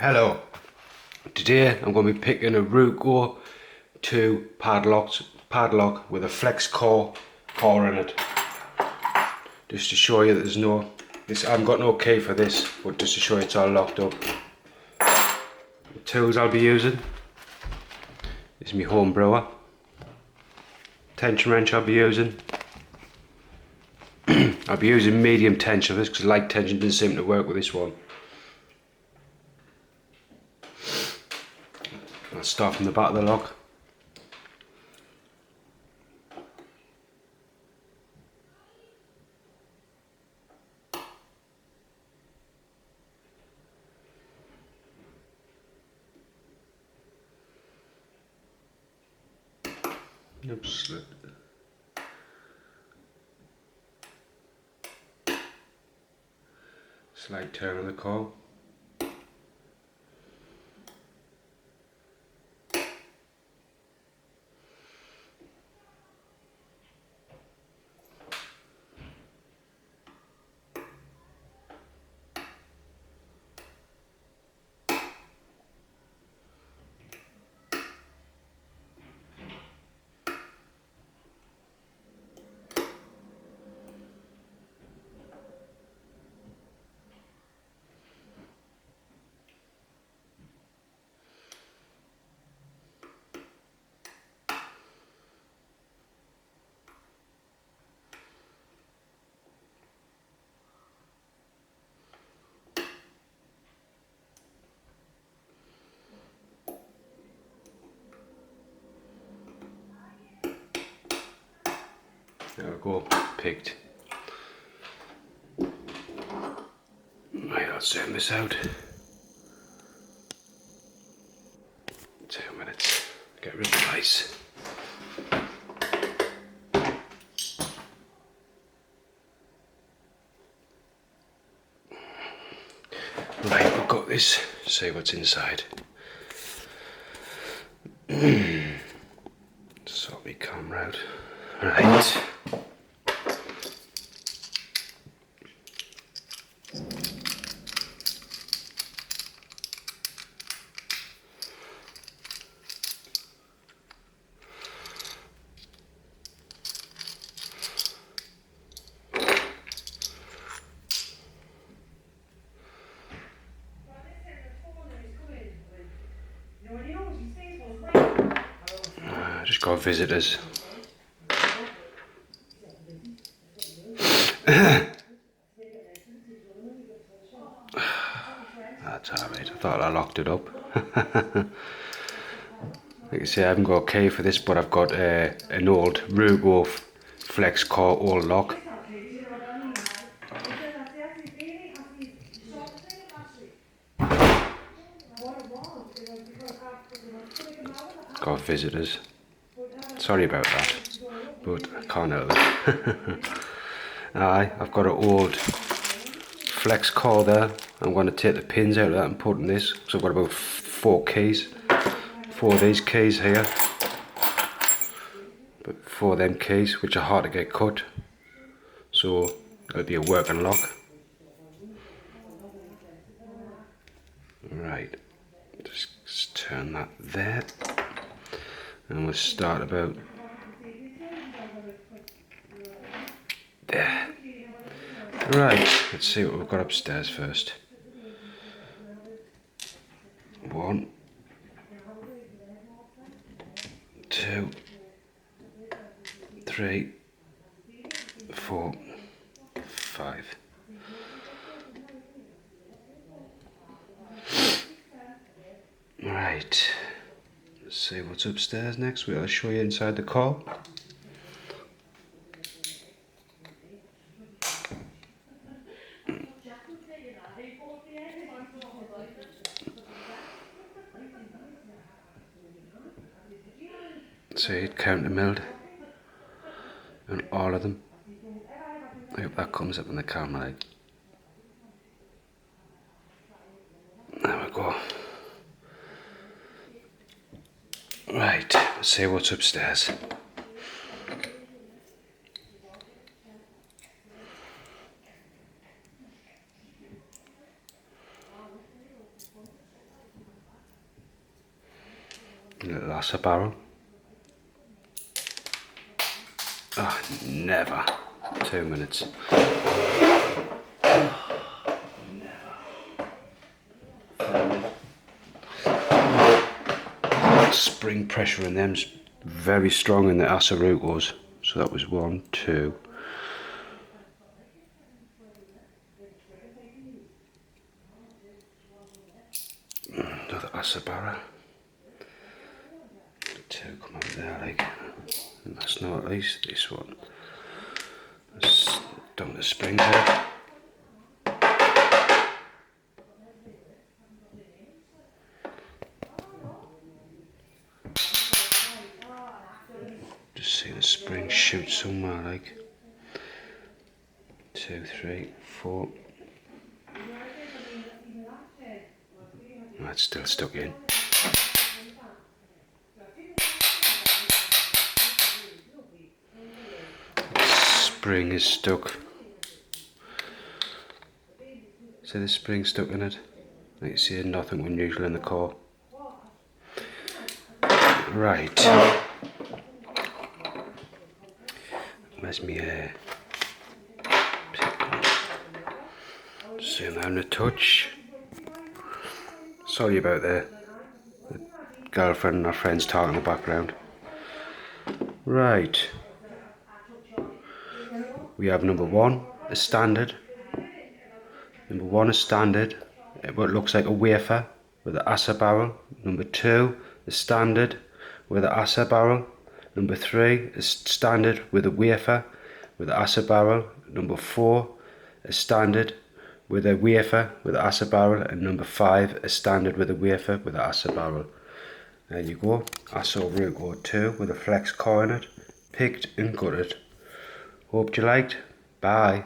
Hello, today I'm going to be picking a Ruko 2 padlock with a flex core in it. Just to show you that I haven't got no key for this, but just to show you it's all locked up. The tools I'll be using is my home brewer. Tension wrench I'll be using. I'll be using medium tension for this because light tension doesn't seem to work with this one. I'll start from the back of the lock. Oops. Slight turn of the core. There we go, picked. Right, I'll zoom this out. 2 minutes, get rid of the ice. Right, I've got this, see what's inside. Sort my camera out. Right. Just got visitors. That's alright, I thought I locked it up. Like I say, I haven't got a key for this, but I've got an old Ruko flex core old lock. Got visitors. Sorry about that, but I can't help it. Aye, I've got an old flex core there. I'm going to take the pins out of that and put in this. So I've got about 4 keys. 4 of these keys here. But 4 of them keys, which are hard to get cut. So it'll be a working lock. Right, just turn that there. And we'll start about there. Right, let's see what we've got upstairs first. 1, 2, 3, 4, 5. Right, let's see what's upstairs next. We'll show you inside the car. See it counter milled and all of them. I hope that comes up in the camera. There we go. Right, let's see what's upstairs. Little acid barrel. Oh, never. 2 minutes. Spring pressure in them's very strong in the acid Rukos. So that was 1, 2. Another acid barrel. 2 come out there, like. And that's not at least this one. Let's dump the springs out. Just see the spring shoot somewhere, like. 2, 3, 4. That's still stuck in. Spring is stuck. See the spring stuck in it? Like you see, nothing unusual in the core. Right. Where's me hair? Zoom out a touch. Sorry about the girlfriend and her friends talking in the background. Right. We have number 1, a standard. Number 1 is standard, what looks like a wafer with an acid barrel. Number 2 is standard with an acid barrel. Number 3 is standard with a wafer with an acid barrel. Number 4 is standard with a wafer with an acid barrel. And number 5 is standard with a wafer with an acid barrel. There you go. Acid Ruko 2 with a flex core in it. Picked and gutted. Hope you liked. Bye.